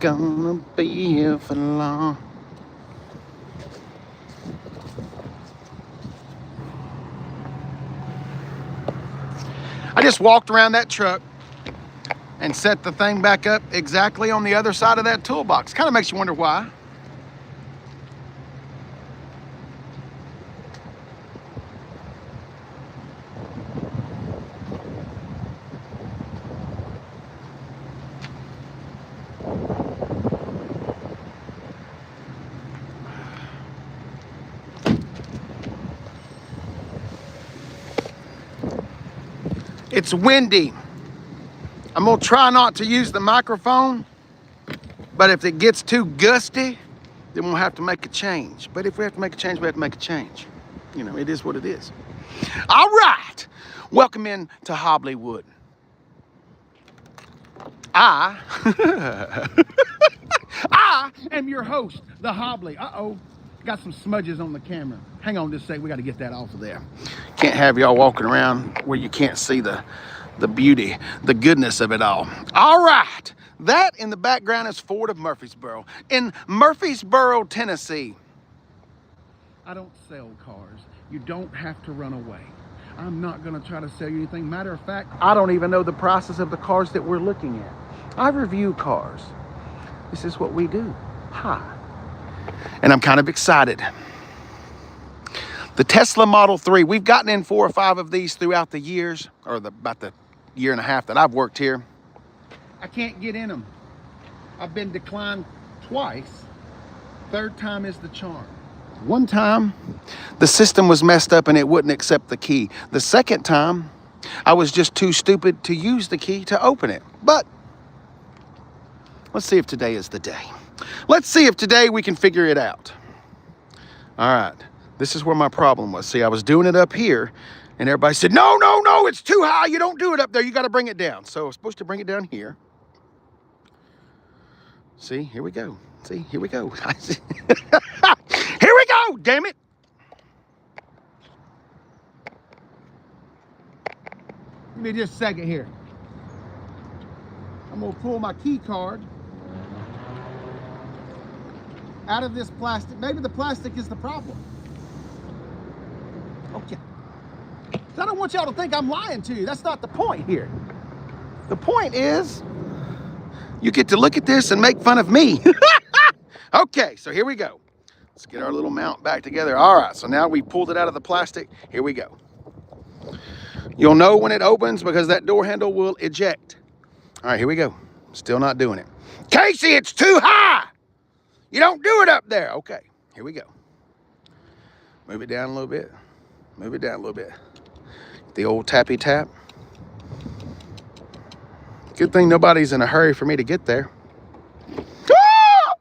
gonna be here for long. I just walked around that truck and set the thing back up exactly on the other side of that toolbox. Kind of makes you wonder why. It's windy. I'm gonna try not to use the microphone, but if it gets too gusty, then we'll have to make a change. But if we have to make a change, we have to make a change. You know, it is what it is. All right, welcome in to HOBBLYwood. I am your host, the Hobbly. Uh-oh, got some smudges on the camera. Hang on just a sec, we gotta get that off of there. Can't have y'all walking around where you can't see the beauty, the goodness of it all. All right, that in the background is Ford of Murfreesboro. In Murfreesboro, Tennessee. I don't sell cars. You don't have to run away. I'm not gonna try to sell you anything. Matter of fact, I don't even know the prices of the cars that we're looking at. I review cars. This is what we do. Hi. And I'm kind of excited. The Tesla Model 3, we've gotten in 4 or 5 of these throughout the years, or about the year and a half that I've worked here. I can't get in them. I've been declined twice. Third time is the charm. One time, the system was messed up and it wouldn't accept the key. The second time, I was just too stupid to use the key to open it. But let's see if today is the day. Let's see if today we can figure it out. All right, this is where my problem was. See, I was doing it up here and everybody said, no, no, no, it's too high. You don't do it up there. You got to bring it down. So I was supposed to bring it down here. See, here we go. See, here we go. Here we go, damn it. Give me just a second here. I'm gonna pull my key card out of this plastic. Maybe the plastic is the problem. Okay. I don't want y'all to think I'm lying to you. That's not the point here. The point is, you get to look at this and make fun of me. Okay, so here we go. Let's get our little mount back together. All right, so now we pulled it out of the plastic. Here we go. You'll know when it opens because that door handle will eject. All right, here we go. Still not doing it. Casey, it's too high. You don't do it up there. Okay, here we go. Move it down a little bit. Move it down a little bit. The old tappy tap. Good thing nobody's in a hurry for me to get there. Ah!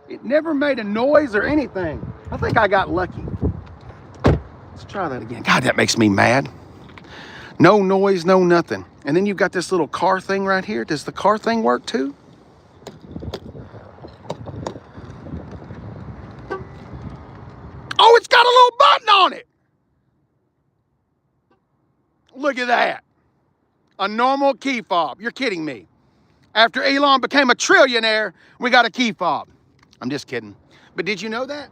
It never made a noise or anything. I think I got lucky. Let's try that again. God, that makes me mad. No noise, no nothing. And then you've got this little car thing right here. Does the car thing work too? Oh, it's got a little button on it. Look at that. A normal key fob. You're kidding me. After Elon became a trillionaire, we got a key fob. I'm just kidding. But did you know that?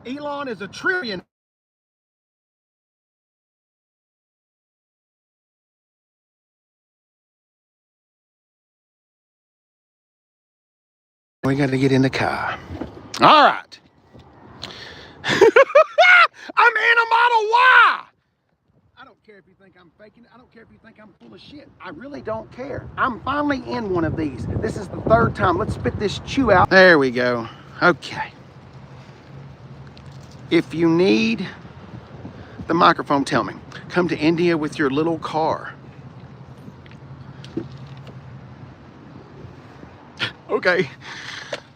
Elon is a trillionaire. We got to get in the car. All right. I'm in a Model Y. I don't care if you think I'm faking it. I don't care if you think I'm full of shit. I really don't care. I'm finally in one of these. This is the 3rd time. Let's spit this chew out. There we go. Okay. If you need the microphone, tell me. Come to India with your little car. Okay.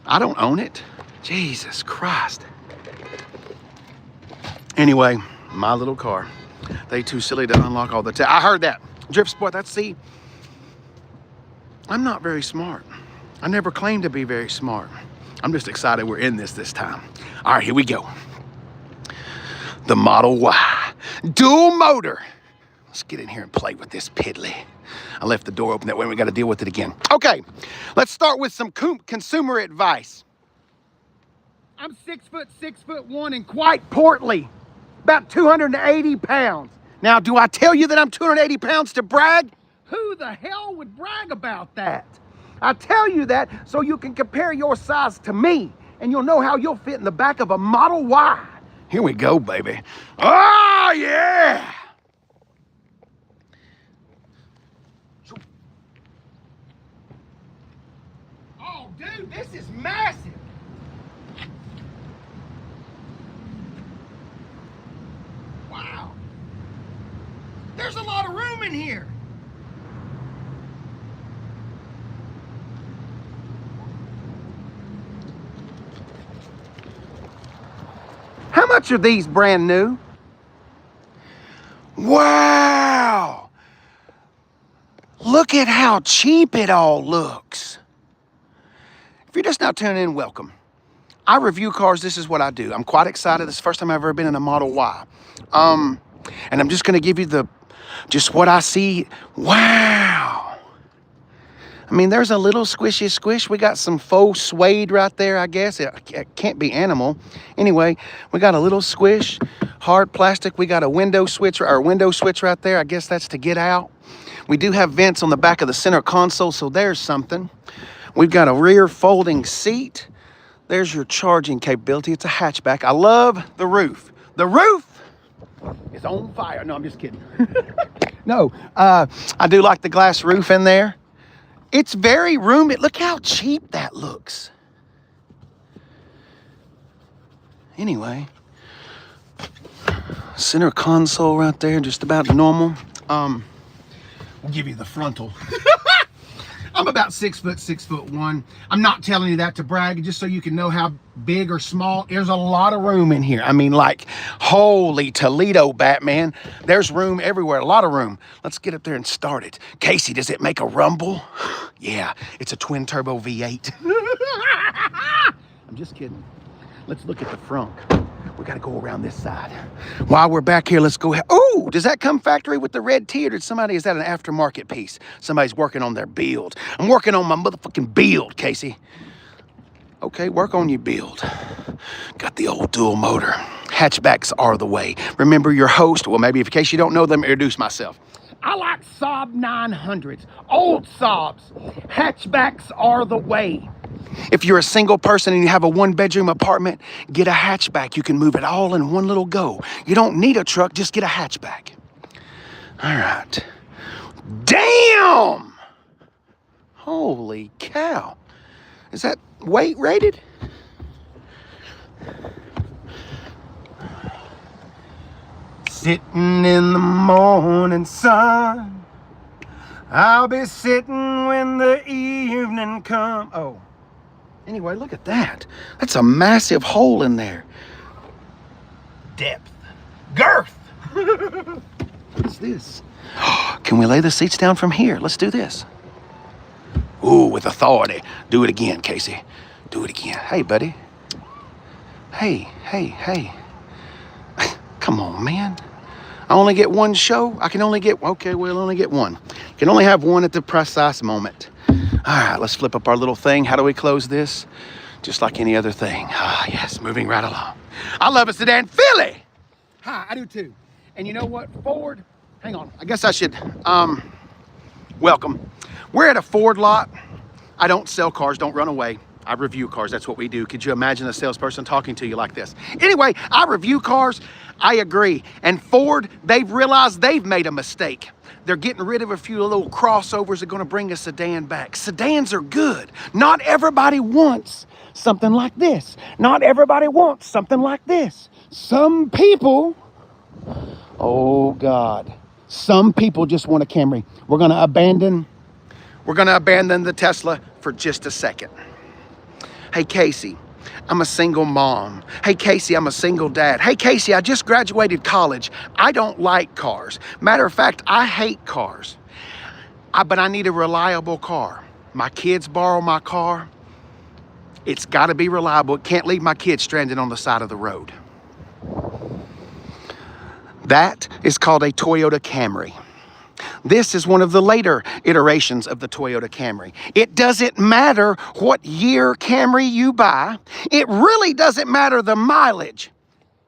I don't own it. Jesus Christ. Anyway, my little car. They too silly to unlock all the time. I heard that. Drift Sport, that's see. I'm not very smart. I never claimed to be very smart. I'm just excited we're in this time. All right, here we go. The Model Y. Dual motor. Let's get in here and play with this piddly. I left the door open that way. We got to deal with it again. Okay, let's start with some consumer advice. I'm 6'1" and quite portly, about 280 pounds. Now, do I tell you that I'm 280 pounds to brag? Who the hell would brag about that? I tell you that so you can compare your size to me, and you'll know how you'll fit in the back of a Model Y. Here we go, baby. Oh, yeah! Oh, dude, this is massive. Wow. There's a lot of room in here. How much are these brand new? Wow! Look at how cheap it all looks. If you're just now tuning in, welcome. I review cars. This is what I do. I'm quite excited. This is the first time I've ever been in a Model Y. And I'm just going to give you just what I see. Wow. I mean, there's a little squishy squish. We got some faux suede right there, I guess. It can't be animal. Anyway, we got a little squish, hard plastic. We got a window switch right there. I guess that's to get out. We do have vents on the back of the center console, so there's something. We've got a rear folding seat. There's your charging capability. It's a hatchback. I love the roof. The roof is on fire. No, I'm just kidding. No, I do like the glass roof in there. It's very roomy. Look how cheap that looks. Anyway, center console right there, just about normal. We'll give you the frontal. I'm about 6'1". I'm not telling you that to brag, just so you can know how big or small. There's a lot of room in here. I mean, like, holy Toledo, Batman. There's room everywhere, a lot of room. Let's get up there and start it. Casey, does it make a rumble? Yeah, it's a twin turbo V8. I'm just kidding. Let's look at the front. We gotta go around this side. While we're back here, let's go. Oh, does that come factory with the red tee, or is that an aftermarket piece? Somebody's working on their build. I'm working on my motherfucking build, Casey. Okay, work on your build. Got the old dual motor. Hatchbacks are the way. Remember your host. Well, maybe in case you don't know them, introduce myself. I like Saab 900s, old Saabs. Hatchbacks are the way. If you're a single person and you have a one-bedroom apartment, get a hatchback. You can move it all in one little go. You don't need a truck, just get a hatchback. All right. Damn! Holy cow. Is that weight rated? Sitting in the morning sun, I'll be sitting when the evening comes. Oh. Anyway, look at that. That's a massive hole in there. Depth. Girth. What is this? Can we lay the seats down from here? Let's do this. Ooh, with authority. Do it again, Casey. Do it again. Hey, buddy. Hey. Come on, man. I only get one show. Okay, we'll only get one. You can only have one at the precise moment. All right, let's flip up our little thing. How do we close this? Just like any other thing. Ah, yes, moving right along. I love a sedan. Philly! Hi, I do too. And you know what? Ford, hang on. I guess I should, welcome. We're at a Ford lot. I don't sell cars, don't run away. I review cars, that's what we do. Could you imagine a salesperson talking to you like this? Anyway, I review cars, I agree. And Ford, they've realized they've made a mistake. They're getting rid of a few little crossovers that are gonna bring a sedan back. Sedans are good. Not everybody wants something like this. Not everybody wants something like this. Some people, oh God, some people just want a Camry. We're gonna abandon the Tesla for just a second. Hey, Casey, I'm a single mom. Hey, Casey, I'm a single dad. Hey, Casey, I just graduated college. I don't like cars. Matter of fact, I hate cars. But I need a reliable car. My kids borrow my car. It's got to be reliable. It can't leave my kids stranded on the side of the road. That is called a Toyota Camry. This is one of the later iterations of the Toyota Camry. It doesn't matter what year Camry you buy. It really doesn't matter the mileage.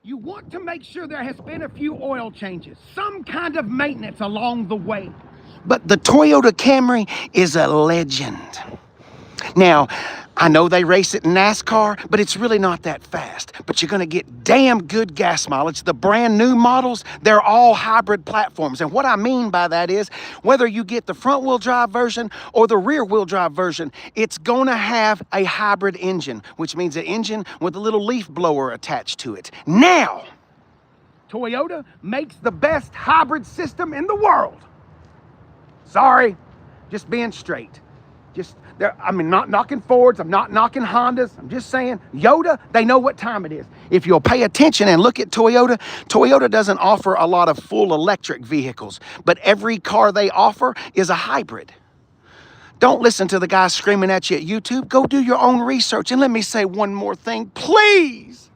You want to make sure there has been a few oil changes, some kind of maintenance along the way. But the Toyota Camry is a legend. Now, I know they race it in NASCAR, but it's really not that fast. But you're gonna get damn good gas mileage. The brand new models, they're all hybrid platforms. And what I mean by that is, whether you get the front wheel drive version or the rear wheel drive version, it's gonna have a hybrid engine, which means an engine with a little leaf blower attached to it. Now, Toyota makes the best hybrid system in the world. Sorry, just being straight. I'm not knocking Fords, I'm not knocking Hondas, I'm just saying, Yoda, they know what time it is. If you'll pay attention and look at Toyota, Toyota doesn't offer a lot of full electric vehicles, but every car they offer is a hybrid. Don't listen to the guys screaming at you at YouTube. Go do your own research. And let me say one more thing, please.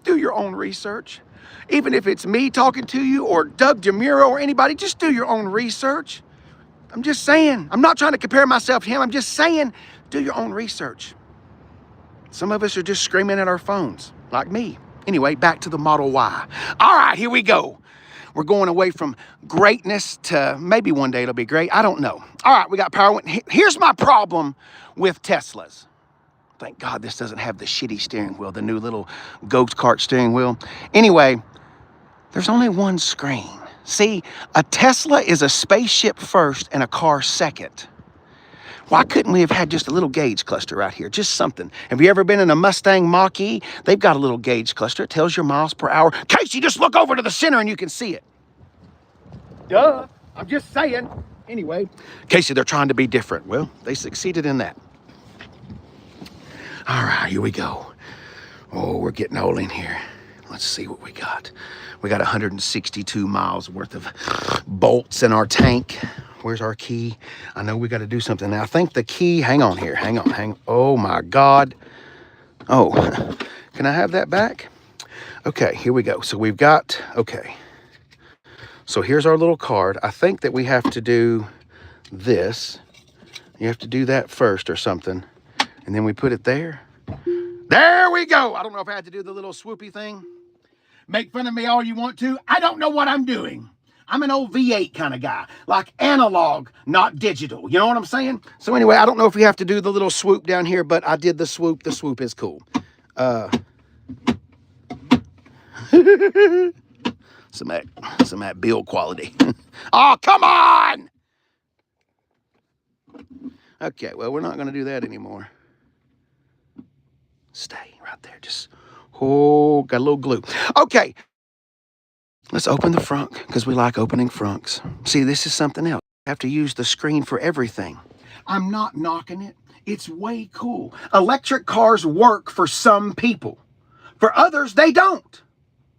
Do your own research. Even if it's me talking to you or Doug DeMuro or anybody, just do your own research. I'm just saying, I'm not trying to compare myself to him. I'm just saying, do your own research. Some of us are just screaming at our phones, like me. Anyway, back to the Model Y. All right, here we go. We're going away from greatness to maybe one day it'll be great. I don't know. All right, we got power. Here's my problem with Teslas. Thank God this doesn't have the shitty steering wheel, the new little go-kart steering wheel. Anyway, there's only one screen. See, a Tesla is a spaceship first and a car second. Why couldn't we have had just a little gauge cluster right here? Just something. Have you ever been in a Mustang Mach-E? They've got a little gauge cluster. It tells your miles per hour. Casey, just look over to the center and you can see it. Duh. I'm just saying. Anyway, Casey, they're trying to be different. Well, they succeeded in that. All right, here we go. Oh, we're getting all in here. Let's see what we got. We got 162 miles worth of bolts in our tank. Where's our key? I know we got to do something now. I think the key, hang on here, hang on. Oh my God. Oh, can I have that back? Okay, here we go. So we've got, okay. So here's our little card. I think that we have to do this. You have to do that first or something. And then we put it there. There we go. I don't know if I had to do the little swoopy thing. Make fun of me all you want to. I don't know what I'm doing. I'm an old V8 kind of guy, like analog, not digital. You know what I'm saying? So anyway, I don't know if we have to do the little swoop down here, but I did the swoop. The swoop is cool. Some of that build quality. Oh, come on! Okay, well, we're not going to do that anymore. Stay right there. Just, oh, got a little glue. Okay. Let's open the frunk, because we like opening frunks. See, this is something else. I have to use the screen for everything. I'm not knocking it. It's way cool. Electric cars work for some people. For others, they don't.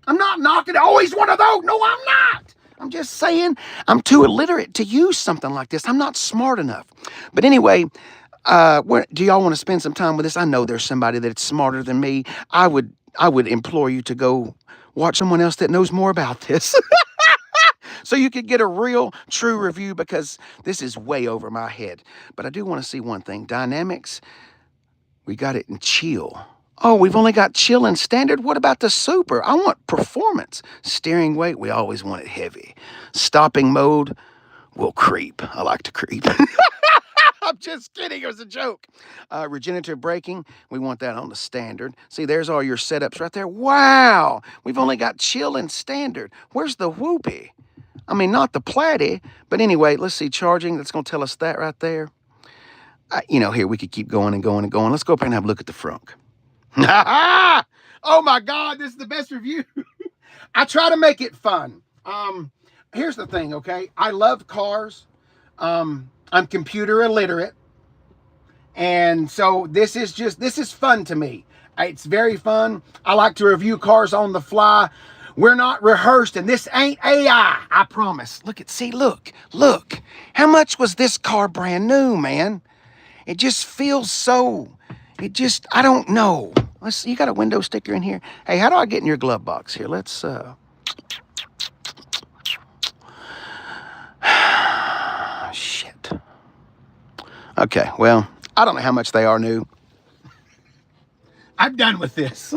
I'm not knocking it. Always one of those. No, I'm not. I'm just saying I'm too illiterate to use something like this. I'm not smart enough. But anyway, do y'all want to spend some time with this? I know there's somebody that's smarter than me. I would implore you to go watch someone else that knows more about this. So you could get a real, true review, because this is way over my head. But I do want to see one thing. Dynamics, we got it in chill. Oh, we've only got chill and standard. What about the super? I want performance. Steering weight, we always want it heavy. Stopping mode, we'll creep. I like to creep. I'm just kidding. It was a joke. Regenerative braking, we want that on the standard. See, there's all your setups right there. Wow. We've only got chill and standard. Where's the whoopee? I mean, not the platy. But anyway, let's see. Charging, that's going to tell us that right there. Here, we could keep going and going and going. Let's go up here and have a look at the frunk. Oh, my God. This is the best review. I try to make it fun. Here's the thing, okay? I love cars. I'm computer illiterate. And so this is fun to me. It's very fun. I like to review cars on the fly. We're not rehearsed, and this ain't AI, I promise. Look. How much was this car brand new, man? It just feels so, I don't know. Let's see, you got a window sticker in here. Hey, how do I get in your glove box here? Let's, Shit. Okay, well, I don't know how much they are new. I'm done with this.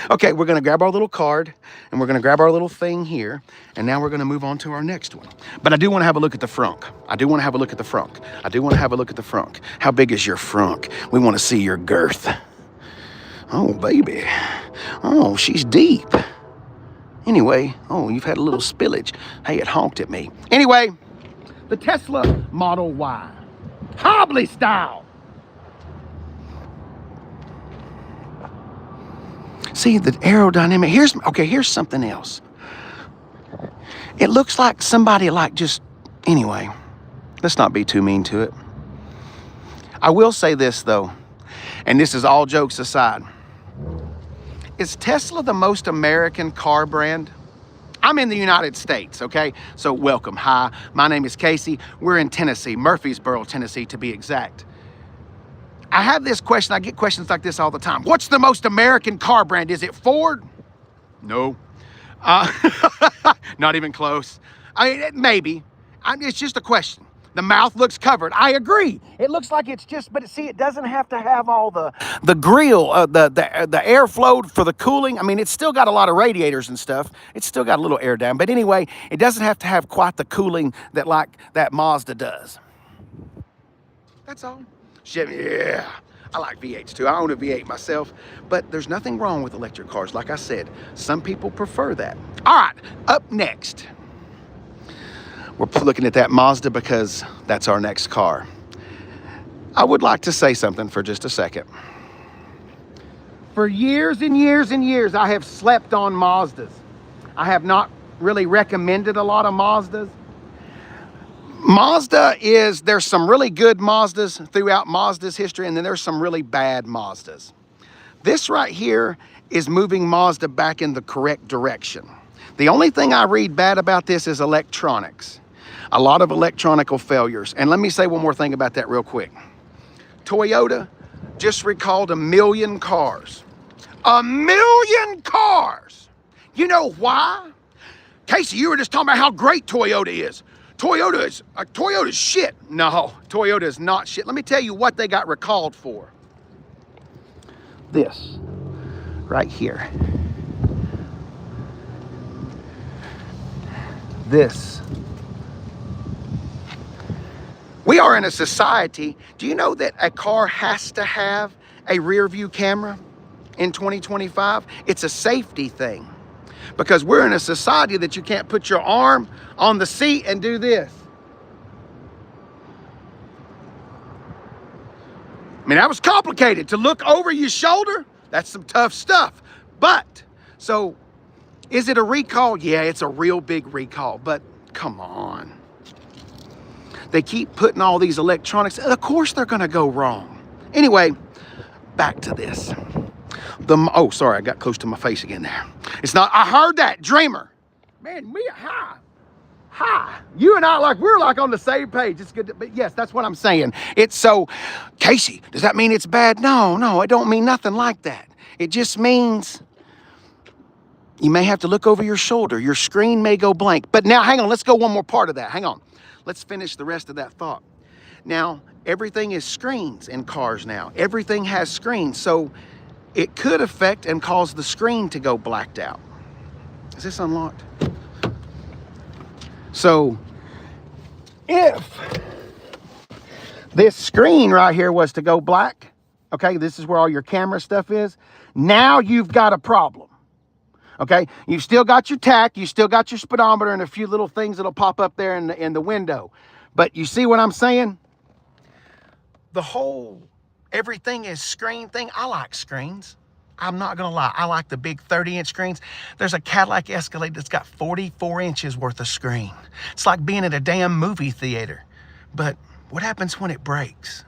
Okay, we're gonna grab our little card and we're gonna grab our little thing here, and now we're gonna move on to our next one. But I do wanna have a look at the frunk. I do wanna have a look at the frunk. I do wanna have a look at the frunk. How big is your frunk? We wanna see your girth. Oh, baby. Oh, she's deep. Anyway, oh, you've had a little spillage. Hey, it honked at me. Anyway, the Tesla Model Y. Hobbly style. See, the aerodynamic, here's something else. It looks like somebody anyway, let's not be too mean to it. I will say this though, and this is all jokes aside. Is Tesla the most American car brand? I'm in the United States, okay? So welcome, hi, my name is Casey. We're in Tennessee, Murfreesboro, Tennessee to be exact. I have this question, I get questions like this all the time. What's the most American car brand? Is it Ford? No. Not even close. I mean, maybe. It's just a question. The mouth looks covered. I agree. It looks like it's just, but see, it doesn't have to have all the grill, the airflow for the cooling. I mean, it's still got a lot of radiators and stuff. It's still got a little air down. But anyway, it doesn't have to have quite the cooling that Mazda does. That's all. Yeah, I like V8s too. I own a V8 myself, but there's nothing wrong with electric cars. Like I said, some people prefer that. All right, up next, we're looking at that Mazda because that's our next car. I would like to say something for just a second. For years and years and years, I have slept on Mazdas. I have not really recommended a lot of Mazdas. There's some really good Mazdas throughout Mazda's history, and then there's some really bad Mazdas. This right here is moving Mazda back in the correct direction. The only thing I read bad about this is electronics. A lot of electronical failures. And let me say one more thing about that real quick. Toyota just recalled 1 million cars. 1 million cars! You know why? Casey, you were just talking about how great Toyota is. Toyota's shit. No, Toyota is not shit. Let me tell you what they got recalled for. This, right here. This. We are in a society, do you know that a car has to have a rear view camera in 2025? It's a safety thing. Because we're in a society that you can't put your arm on the seat and do this. I mean, that was complicated. To look over your shoulder, that's some tough stuff. But, so, is it a recall? Yeah, it's a real big recall, but come on. They keep putting all these electronics, and of course they're gonna go wrong. Anyway, back to this. Oh, sorry, I got close to my face again there. It's not, I heard that, dreamer. Man, hi. You and I, we're on the same page. It's good, but yes, that's what I'm saying. It's so, Casey, does that mean it's bad? No, it don't mean nothing like that. It just means you may have to look over your shoulder. Your screen may go blank. But now, hang on, let's go one more part of that. Hang on. Let's finish the rest of that thought. Now, everything is screens in cars now. Everything has screens, so it could affect and cause the screen to go blacked out. Is this unlocked? So, if this screen right here was to go black, okay, this is where all your camera stuff is, now you've got a problem. Okay, you've still got your tach, you still got your speedometer and a few little things that'll pop up there in the window. But you see what I'm saying? The whole everything is screen thing. I like screens. I'm not gonna lie. I like the big 30-inch screens. There's a Cadillac Escalade that's got 44 inches worth of screen. It's like being at a damn movie theater. But what happens when it breaks?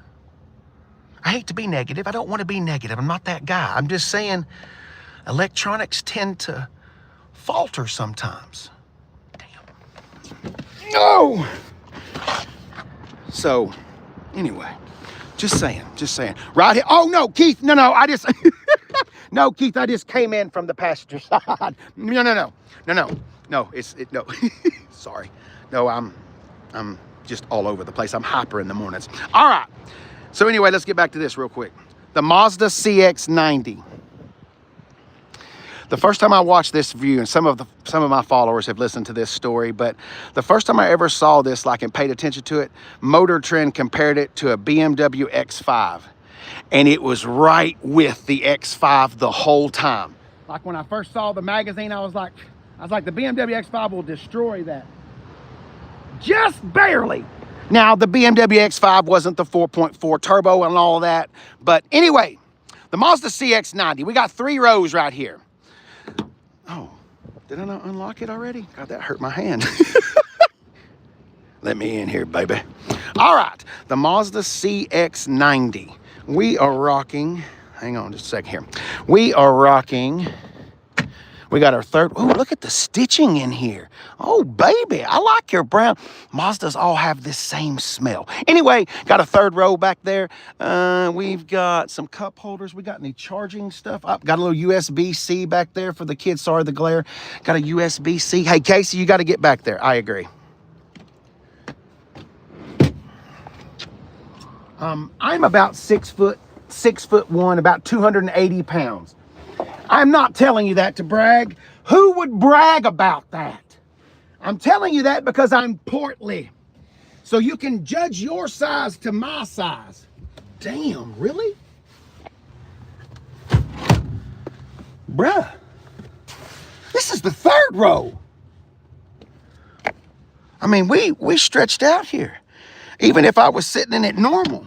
I hate to be negative. I don't want to be negative. I'm not that guy. I'm just saying electronics tend to falter sometimes. Damn. No! So, anyway, just saying. Right here. Oh, no, Keith. No, I just... No, Keith, I just came in from the passenger side. No. No. Sorry. No, I'm just all over the place. I'm hyper in the mornings. All right. So anyway, let's get back to this real quick. The Mazda CX-90. The first time I watched this review, and some of my followers have listened to this story, but the first time I ever saw this, like, and paid attention to it, Motor Trend compared it to a BMW X5. And it was right with the X5 the whole time. Like when I first saw the magazine, I was like, the BMW X5 will destroy that. Just barely. Now, the BMW X5 wasn't the 4.4 turbo and all of that. But anyway, the Mazda CX-90, we got 3 rows right here. Oh, did I not unlock it already? God, that hurt my hand. Let me in here, baby. All right, the Mazda CX-90. We are rocking, hang on just a second here. We are rocking, we got our third, oh, look at the stitching in here. Oh, baby, I like your brown. Mazdas all have this same smell. Anyway, got a third row back there. We've got some cup holders. We got any charging stuff up. Got a little USB-C back there for the kids. Sorry, the glare. Got a USB-C. Hey, Casey, you got to get back there. I agree. I'm about 6'1", about 280 pounds. I'm not telling you that to brag. Who would brag about that? I'm telling you that because I'm portly. So you can judge your size to my size. Damn, really? Bruh, this is the third row. I mean, we stretched out here. Even if I was sitting in it normal,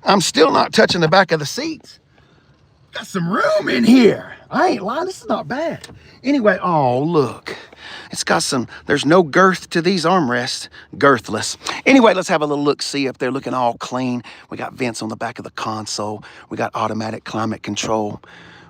I'm still not touching the back of the seats. Got some room in here. I ain't lying, this is not bad. Anyway, oh, look. It's got some, there's no girth to these armrests. Girthless. Anyway, let's have a little look-see up there, looking all clean. We got vents on the back of the console. We got automatic climate control.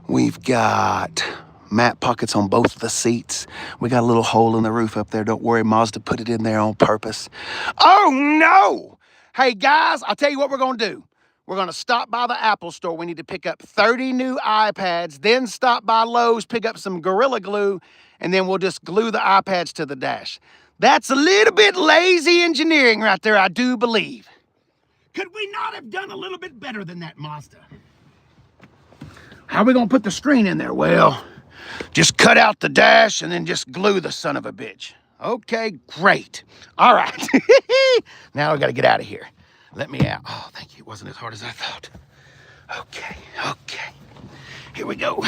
We've got mat pockets on both of the seats. We got a little hole in the roof up there. Don't worry, Mazda put it in there on purpose. Oh, no! Hey, guys, I'll tell you what we're going to do. We're going to stop by the Apple store. We need to pick up 30 new iPads, then stop by Lowe's, pick up some Gorilla Glue, and then we'll just glue the iPads to the dash. That's a little bit lazy engineering right there, I do believe. Could we not have done a little bit better than that, Mazda? How are we going to put the screen in there? Well, just cut out the dash and then just glue the son of a bitch. Okay, great. All right. Now we got to get out of here. Let me out. Oh, thank you. It wasn't as hard as I thought. Okay. Here we go.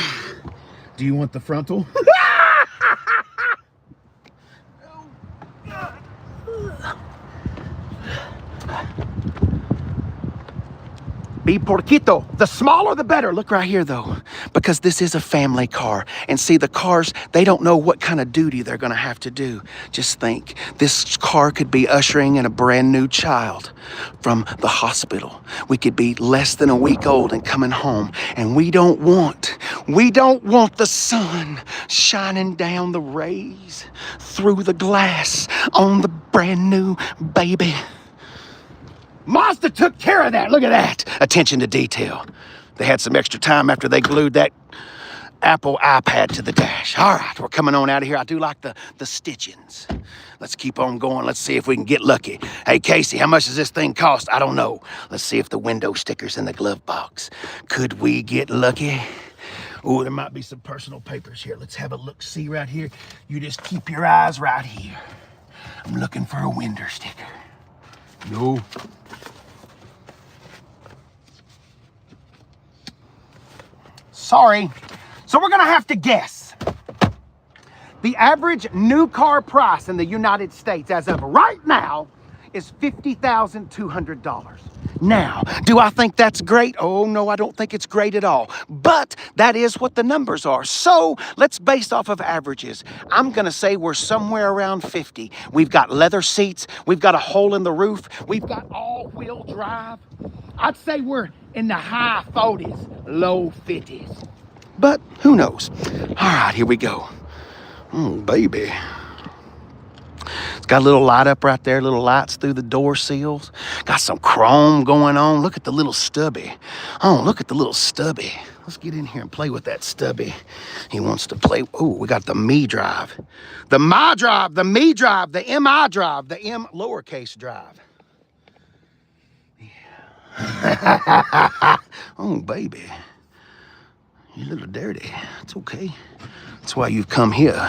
Do you want the frontal? Oh, God. Be porquito. The smaller, the better. Look right here, though, because this is a family car. And see, the cars, they don't know what kind of duty they're going to have to do. Just think, this car could be ushering in a brand new child from the hospital. We could be less than a week old and coming home. And we don't want the sun shining down the rays through the glass on the brand new baby. Mazda took care of that. Look at that. Attention to detail. They had some extra time after they glued that Apple iPad to the dash. All right, we're coming on out of here. I do like the stitchings. Let's keep on going. Let's see if we can get lucky. Hey, Casey, how much does this thing cost? I don't know. Let's see if the window sticker's in the glove box. Could we get lucky? Oh, there might be some personal papers here. Let's have a look-see right here. You just keep your eyes right here. I'm looking for a window sticker. No. Sorry. So we're going to have to guess. The average new car price in the United States as of right now is $50,200. Now, do I think that's great? Oh, no, I don't think it's great at all. But that is what the numbers are. So let's base off of averages. I'm going to say we're somewhere around 50. We've got leather seats. We've got a hole in the roof. We've got all-wheel drive. I'd say we're in the high 40s, low 50s. But who knows? All right, here we go. Oh, baby. It's Got a little light up right there, little lights through the door seals. Got some chrome going on. Look at the little stubby. Oh, look at the little stubby. Let's get in here and play with that stubby. He wants to play. Ooh, we got the me drive. The my drive, the me drive, the MI drive, the M lowercase drive. Yeah. Oh, baby. You're a little dirty. It's okay. That's why you've come here.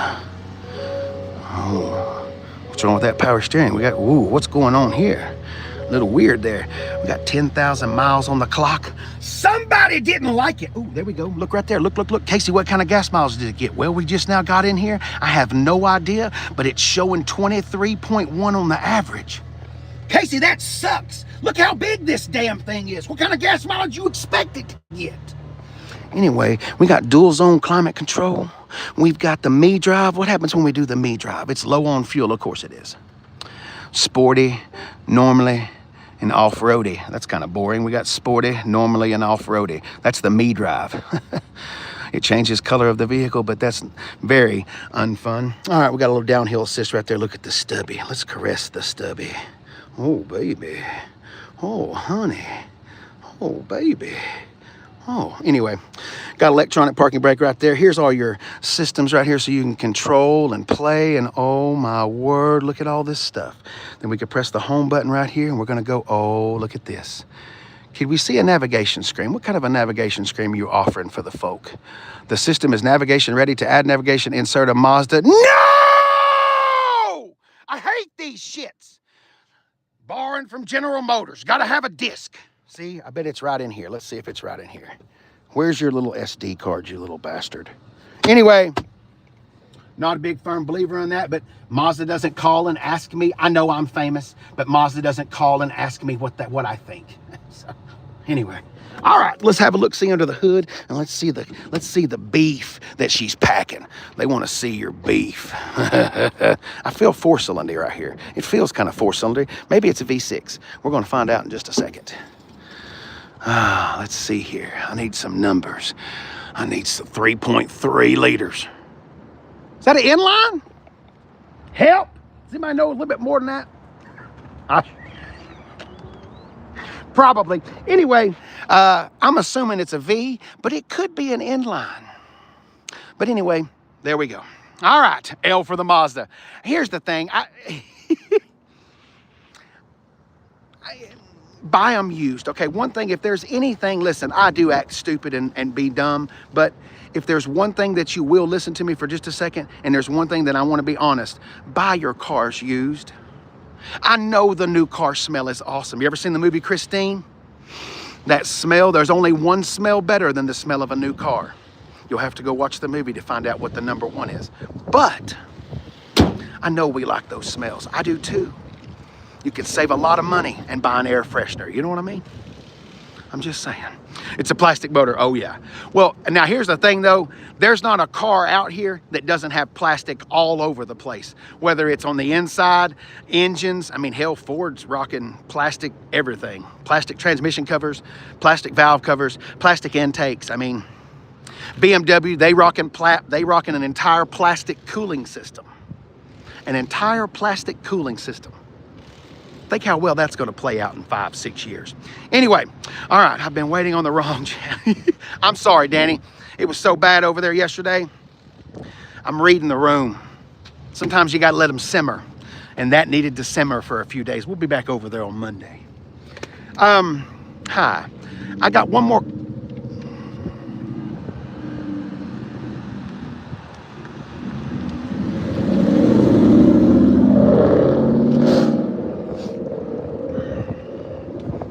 Oh. What's wrong with that power steering? We got, ooh, what's going on here? A little weird there. We got 10,000 miles on the clock. Somebody didn't like it. Ooh, there we go. Look right there. Look, look, look. Casey, what kind of gas miles did it get? Well, we just now got in here. I have no idea, but it's showing 23.1 on the average. Casey, that sucks. Look how big this damn thing is. What kind of gas mileage you expect it to get? Anyway, we got dual zone climate control. We've got the me drive. What happens when we do the me drive? It's low on fuel, of course it is. Sporty, normally, and off-roady. That's kind of boring. We got sporty, normally, and off-roady. That's the me drive. It changes color of the vehicle, but that's very unfun. All right, we got a little downhill assist right there. Look at the stubby. Let's caress the stubby. Oh, baby. Oh, honey. Oh, baby. Oh, anyway, got electronic parking brake right there. Here's all your systems right here so you can control and play. And oh my word, look at all this stuff. Then we can press the home button right here and we're gonna go, oh, look at this. Can we see a navigation screen? What kind of a navigation screen are you offering for the folk? The system is navigation ready. To add navigation, insert a Mazda. No! I hate these shits. Borrowing from General Motors, gotta have a disc. See, I bet it's right in here. Let's see if it's right in here. Where's your little SD card, you little bastard? Anyway, not a big firm believer in that, but Mazda doesn't call and ask me. I know I'm famous, but Mazda doesn't call and ask me what I think. So, anyway, all right, let's have a look-see under the hood, and let's see the beef that she's packing. They want to see your beef. I feel four-cylinder right here. It feels kind of four-cylinder. Maybe it's a V6. We're going to find out in just a second. Let's see here. I need some numbers. I need some 3.3 liters. Is that an inline? Help! Does anybody know a little bit more than that? Probably. Anyway, I'm assuming it's a V, but it could be an inline. But anyway, there we go. All right, L for the Mazda. Here's the thing. Buy them used. Okay, one thing, if there's anything, listen, I do act stupid and be dumb, but if there's one thing that you will listen to me for just a second, and there's one thing that I want to be honest, buy your cars used. I know the new car smell is awesome. You ever seen the movie Christine? That smell, there's only one smell better than the smell of a new car. You'll have to go watch the movie to find out what the number one is. But I know we like those smells. I do too. You can save a lot of money and buy an air freshener. You know what I mean? I'm just saying. It's a plastic motor. Oh, yeah. Well, now here's the thing, though. There's not a car out here that doesn't have plastic all over the place. Whether it's on the inside, engines. I mean, hell, Ford's rocking plastic everything. Plastic transmission covers, plastic valve covers, plastic intakes. I mean, BMW, they rocking an entire plastic cooling system. An entire plastic cooling system. Think how well that's going to play out in 5-6 years. Anyway, all right, I've been waiting on the wrong I'm sorry, Danny. It was so bad over there yesterday. I'm reading the room. Sometimes you got to let them simmer, and that needed to simmer for a few days. We'll be back over there on Monday. Hi. I got one more.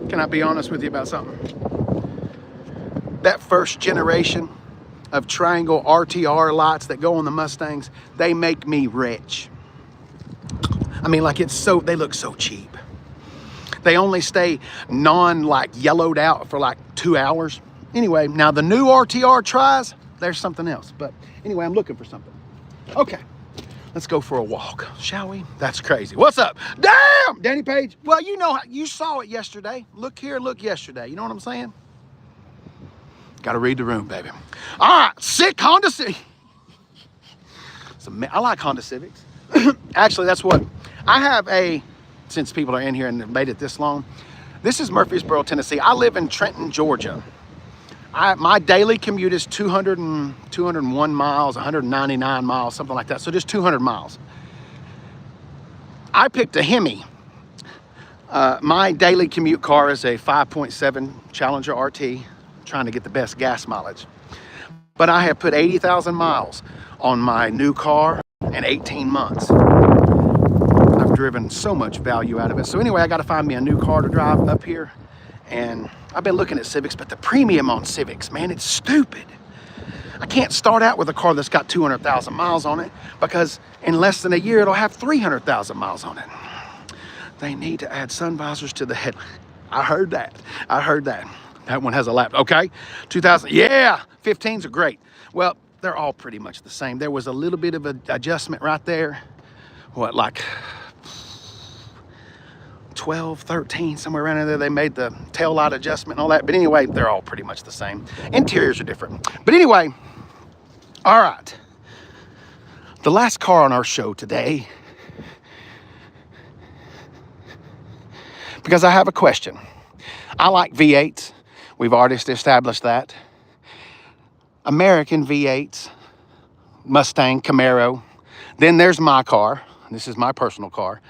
Can I be honest with you about something? That first generation of triangle RTR lights that go on the Mustangs, they make me rich. I mean, like they look so cheap. They only stay yellowed out for like 2 hours. Anyway, now the new RTR tries, there's something else. But anyway, I'm looking for something. Okay. Let's go for a walk, shall we? That's crazy. What's up? Damn, Danny Page. Well, you know, you saw it yesterday. Look here, look yesterday. You know what I'm saying? Got to read the room, baby. All right, sick Honda Civic. I like Honda Civics. Actually, that's what I have a, since people are in here and have made it this long, this is Murfreesboro, Tennessee. I live in Trenton, Georgia. My daily commute is 201 miles, 199 miles, something like that. So just 200 miles. I picked a Hemi. My daily commute car is a 5.7 Challenger RT, trying to get the best gas mileage. But I have put 80,000 miles on my new car in 18 months. I've driven so much value out of it. So anyway, I got to find me a new car to drive up here. And I've been looking at Civics, but the premium on Civics, man, it's stupid. I can't start out with a car that's got 200,000 miles on it, because in less than a year, it'll have 300,000 miles on it. They need to add sun visors to the headlight. I heard that. I heard that. That one has a lap. Okay, 2000. Yeah, 15s are great. Well, they're all pretty much the same. There was a little bit of an adjustment right there. What, like 12, 13, somewhere around in there. They made the tail light adjustment and all that. But anyway, they're all pretty much the same. Interiors are different. But anyway, all right. The last car on our show today, because I have a question. I like V8s. We've already established that. American V8s, Mustang, Camaro. Then there's my car. This is my personal car.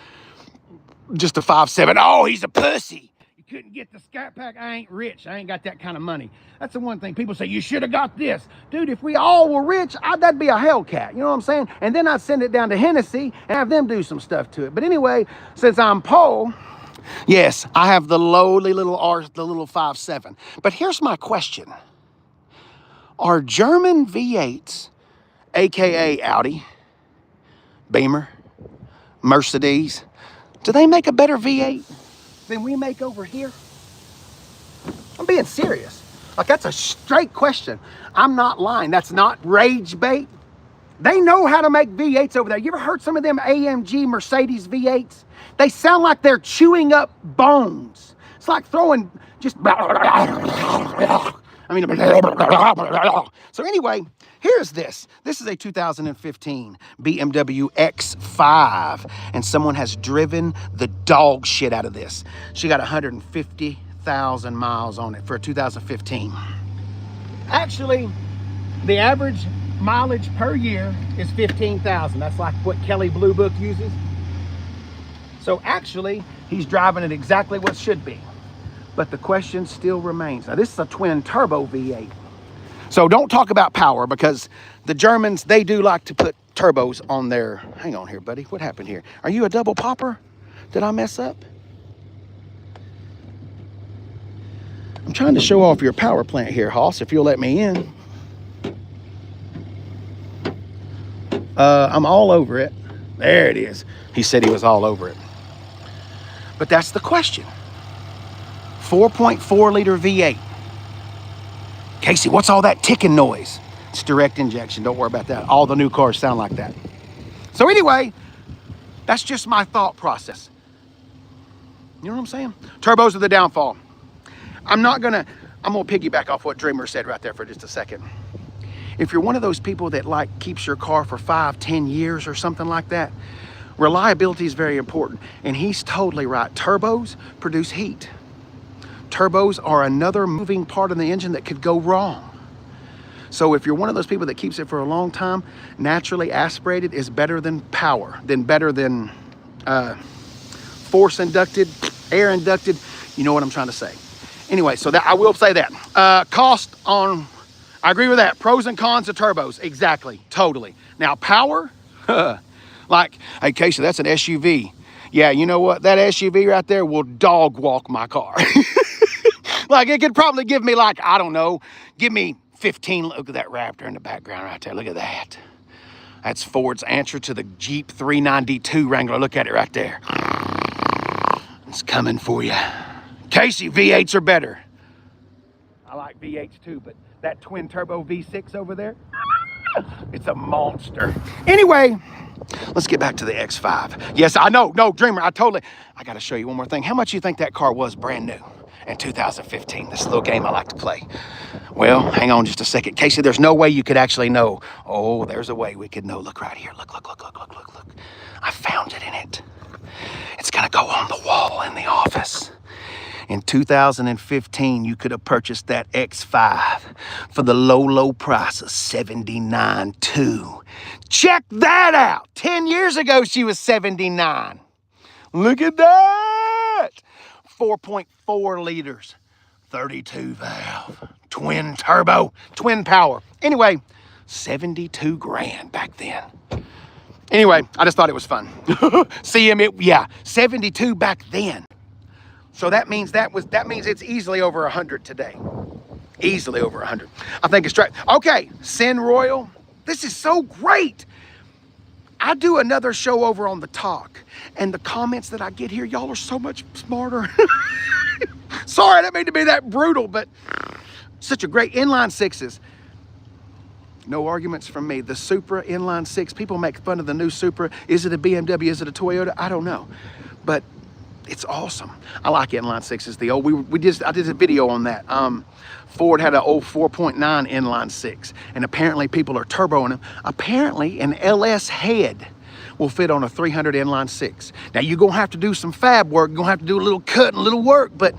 Just a 5.7. Oh, he's a pussy. You couldn't get the Scat Pack. I ain't rich. I ain't got that kind of money. That's the one thing people say, you should have got this. Dude, if we all were rich, that'd be a Hellcat. You know what I'm saying? And then I'd send it down to Hennessy and have them do some stuff to it. But anyway, since I'm poor, yes, I have the lowly little the little 5.7. But here's my question. Are German V8s, AKA Audi, Beamer, Mercedes, do they make a better V8 than we make over here? I'm being serious. Like, that's a straight question. I'm not lying. That's not rage bait. They know how to make V8s over there. You ever heard some of them AMG Mercedes V8s? They sound like they're chewing up bones. It's like throwing just... So anyway, here's this. This is a 2015 BMW X5, and someone has driven the dog shit out of this. She got 150,000 miles on it for a 2015. Actually, the average mileage per year is 15,000. That's like what Kelly Blue Book uses. So actually, he's driving it exactly what should be. But the question still remains. Now, this is a twin turbo V8. So don't talk about power, because the Germans, they do like to put turbos on their... Hang on here, buddy. What happened here? Are you a double popper? Did I mess up? I'm trying to show off your power plant here, Hoss, if you'll let me in. I'm all over it. There it is. He said he was all over it. But that's the question. 4.4 liter V8. Casey, what's all that ticking noise? It's direct injection. Don't worry about that. All the new cars sound like that. So anyway, that's just my thought process. You know what I'm saying? Turbos are the downfall. I'm gonna piggyback off what Dreamer said right there for just a second. If you're one of those people that like keeps your car for 5-10 years or something like that, reliability is very important. And he's totally right. Turbos produce heat. Turbos are another moving part of the engine that could go wrong. So if you're one of those people that keeps it for a long time, naturally aspirated is better than power, better than force inducted, air inducted. You know what I'm trying to say. Anyway, so that I will say that. Cost on, I agree with that. Pros and cons of turbos, exactly, totally. Now power, like, hey Casey, that's an SUV. Yeah, you know what? That SUV right there will dog walk my car. Like, it could probably give me, like, I don't know, give me 15. Look at that Raptor in the background right there. Look at that. That's Ford's answer to the Jeep 392 Wrangler. Look at it right there. It's coming for you. Casey, V8s are better. I like V8s too, but that twin turbo V6 over there, it's a monster. Anyway, let's get back to the X5. Yes, I know. No, Dreamer, I got to show you one more thing. How much do you think that car was brand new in 2015? This little game I like to play. Well, hang on just a second. Casey, there's no way you could actually know. Oh, there's a way we could know. Look right here. Look. I found it in it. It's gonna go on the wall in the office. In 2015, you could have purchased that X5 for the low, low price of $79,200. Check that out. 10 years ago, she was $79,000. Look at that. 4.4 liters, 32 valve, twin turbo, twin power. Anyway, 72 grand back then. Anyway, I just thought it was fun. Yeah, 72 back then. So that means it's easily over 100 today. Easily over 100. I think it's right. Okay, Sin Royal. This is so great. I do another show over on the Talk, and the comments that I get here, y'all are so much smarter. Sorry, I didn't mean to be that brutal, but such a great inline sixes. No arguments from me. The Supra inline six, people make fun of the new Supra. Is it a BMW? Is it a Toyota? I don't know, but it's awesome. I like inline sixes. The old I did a video on that. Ford had an old 4.9 inline six, and apparently people are turboing them. Apparently an LS head will fit on a 300 inline six. Now you're gonna have to do some fab work. You're gonna have to do a little cut and a little work, but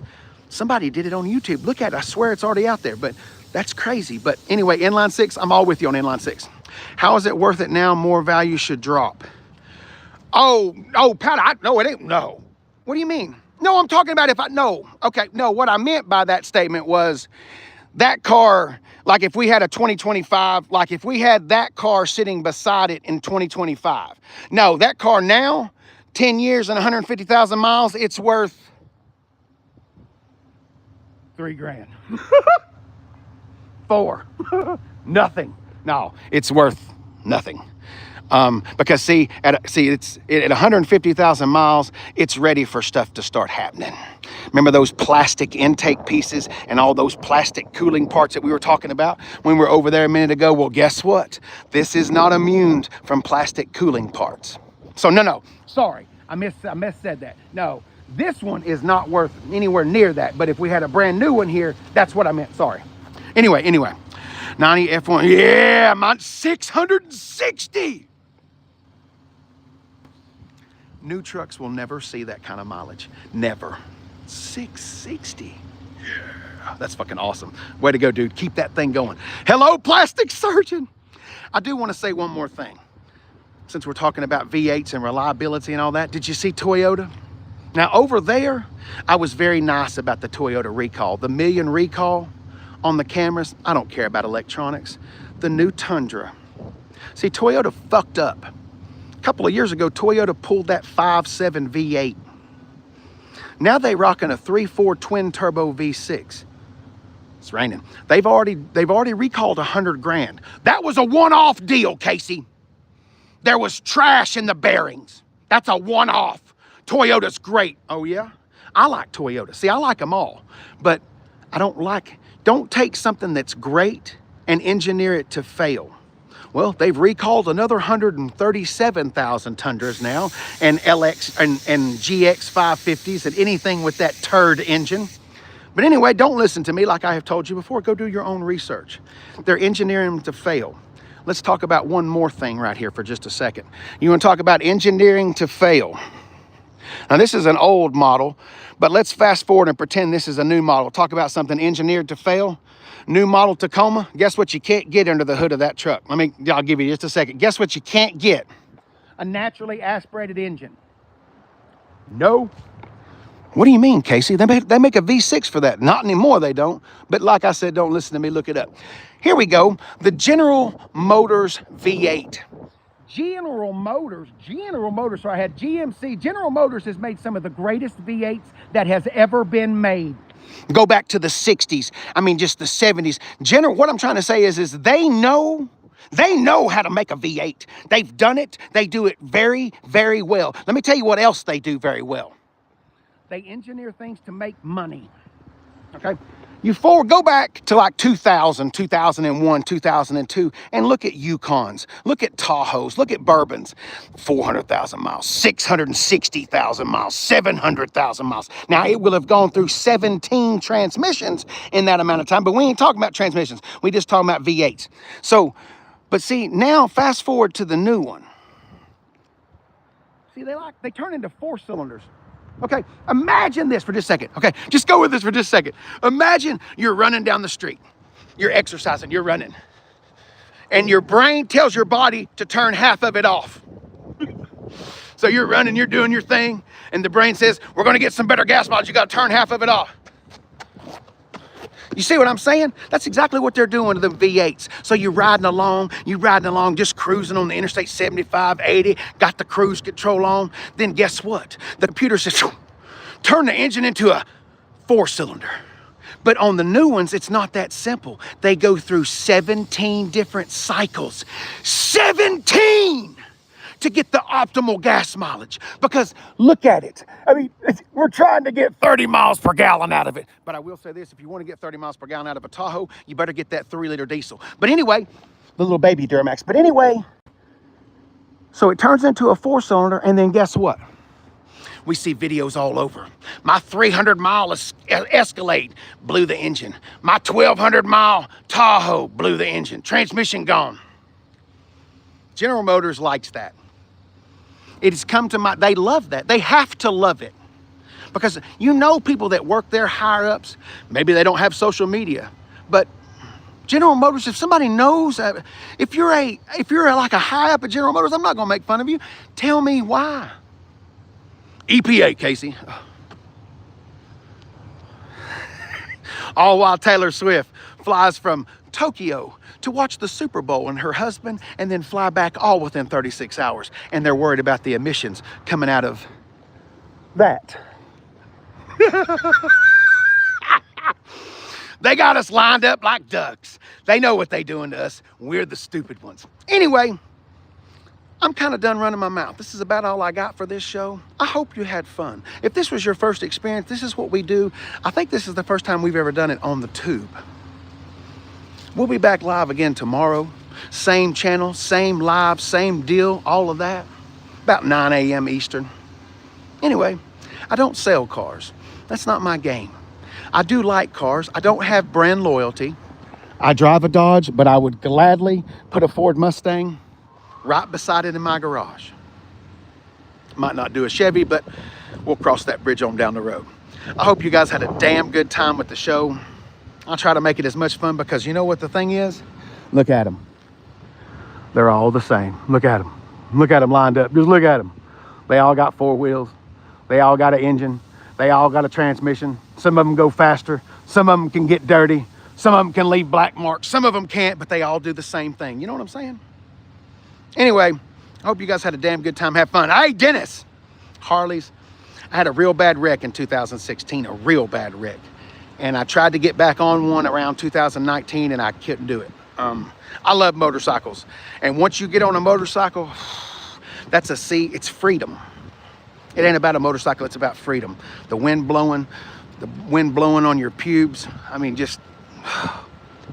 somebody did it on YouTube. Look at it. I swear it's already out there, but that's crazy. But anyway, inline six, I'm all with you on inline six. How is it worth it now? More value should drop. Oh, Pat, no, it ain't. No. What do you mean? No, I'm talking about okay, no, what I meant by that statement was that car, like if we had a 2025, like if we had that car sitting beside it in 2025. No, that car now, 10 years and 150,000 miles, it's worth $3 grand. 4. Nothing. No, it's worth nothing. Because it's at 150,000 miles, it's ready for stuff to start happening. Remember those plastic intake pieces and all those plastic cooling parts that we were talking about when we were over there a minute ago? Well, guess what? This is not immune from plastic cooling parts. So no, sorry, I said that. No, this one is not worth anywhere near that. But if we had a brand new one here, that's what I meant. Sorry. Anyway, 90 F1, yeah, mine's 660. New trucks will never see that kind of mileage. Never. 660. Yeah, that's fucking awesome. Way to go, dude. Keep that thing going. Hello, plastic surgeon. I do want to say one more thing. Since we're talking about V8s and reliability and all that, did you see Toyota? Now, over there, I was very nice about the Toyota recall. The million recall on the cameras. I don't care about electronics. The new Tundra. See, Toyota fucked up. A couple of years ago, Toyota pulled that 5.7 V8. Now they rocking a 3.4 twin turbo V6. It's raining. They've already recalled 100 grand. That was a one-off deal, Casey. There was trash in the bearings. That's a one-off. Toyota's great. Oh yeah? I like Toyota. See, I like them all. But don't take something that's great and engineer it to fail. Well, they've recalled another 137,000 Tundras now, and LX and GX 550s and anything with that turd engine. But anyway, don't listen to me like I have told you before. Go do your own research. They're engineering them to fail. Let's talk about one more thing right here for just a second. You want to talk about engineering to fail? Now, this is an old model, but let's fast forward and pretend this is a new model. Talk about something engineered to fail. New model Tacoma. Guess what you can't get under the hood of that truck? I'll give you just a second. Guess what you can't get? A naturally aspirated engine. No. What do you mean, Casey? They make a V6 for that. Not anymore, they don't. But like I said, don't listen to me. Look it up. Here we go. The General Motors V8. General Motors, so I had GMC. General Motors has made some of the greatest V8s that has ever been made. Go back to the 60s. I mean, just the 70s. What I'm trying to say is they know how to make a V8. They've done it. They do it very, very well. Let me tell you what else they do very well. They engineer things to make money. Okay? Go back to like 2000, 2001, 2002, and look at Yukons, look at Tahoes, look at Bourbons. 400,000 miles, 660,000 miles, 700,000 miles. Now, it will have gone through 17 transmissions in that amount of time, but we ain't talking about transmissions. We just talking about V8s. So, but see, now fast forward to the new one. See, they turn into 4 cylinders. Okay, imagine this for just a second. Okay, just go with this for just a second. Imagine you're running down the street. You're exercising, you're running. And your brain tells your body to turn half of it off. So you're running, you're doing your thing, and the brain says, we're gonna get some better gas mileage, you gotta turn half of it off. You see what I'm saying? That's exactly what they're doing to them V8s. So you're riding along, just cruising on the Interstate 75, 80, got the cruise control on. Then guess what? The computer says, turn the engine into a 4-cylinder. But on the new ones, it's not that simple. They go through 17 different cycles. 17! To get the optimal gas mileage. Because look at it. I mean, we're trying to get 30 miles per gallon out of it. But I will say this, if you want to get 30 miles per gallon out of a Tahoe, you better get that 3-liter diesel. But anyway, the little baby Duramax. But anyway, so it turns into a 4-cylinder, and then guess what? We see videos all over. My 300-mile Escalade blew the engine. My 1,200-mile Tahoe blew the engine. Transmission gone. General Motors likes that. It has come to they love that. They have to love it. Because you know people that work there, higher ups, maybe they don't have social media. But General Motors, if somebody knows, if you're like a high up at General Motors, I'm not gonna make fun of you. Tell me why. EPA, Casey. All while Taylor Swift flies from Tokyo to watch the Super Bowl and her husband, and then fly back all within 36 hours. And they're worried about the emissions coming out of that. They got us lined up like ducks. They know what they're doing to us. We're the stupid ones. Anyway, I'm kind of done running my mouth. This is about all I got for this show. I hope you had fun. If this was your first experience, this is what we do. I think this is the first time we've ever done it on the tube. We'll be back live again tomorrow. Same channel, same live, same deal, all of that. About 9 a.m. Eastern. Anyway, I don't sell cars. That's not my game. I do like cars. I don't have brand loyalty. I drive a Dodge, but I would gladly put a Ford Mustang right beside it in my garage. Might not do a Chevy, but we'll cross that bridge on down the road. I hope you guys had a damn good time with the show. I'll try to make it as much fun, because you know what the thing is? Look at them. They're all the same. Look at them. Look at them lined up. Just look at them. They all got 4 wheels. They all got an engine. They all got a transmission. Some of them go faster. Some of them can get dirty. Some of them can leave black marks. Some of them can't, but they all do the same thing. You know what I'm saying? Anyway, I hope you guys had a damn good time. Have fun. Hey, Dennis. Harleys. I had a real bad wreck in 2016. A real bad wreck. And I tried to get back on one around 2019, and I couldn't do it. I love motorcycles. And once you get on a motorcycle, it's freedom. It ain't about a motorcycle, it's about freedom. The wind blowing on your pubes. I mean, just,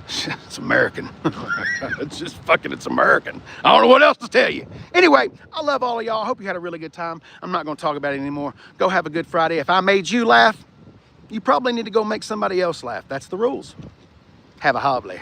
it's American. It's American. I don't know what else to tell you. Anyway, I love all of y'all. I hope you had a really good time. I'm not gonna talk about it anymore. Go have a good Friday. If I made you laugh, you probably need to go make somebody else laugh. That's the rules. Have a hobbly.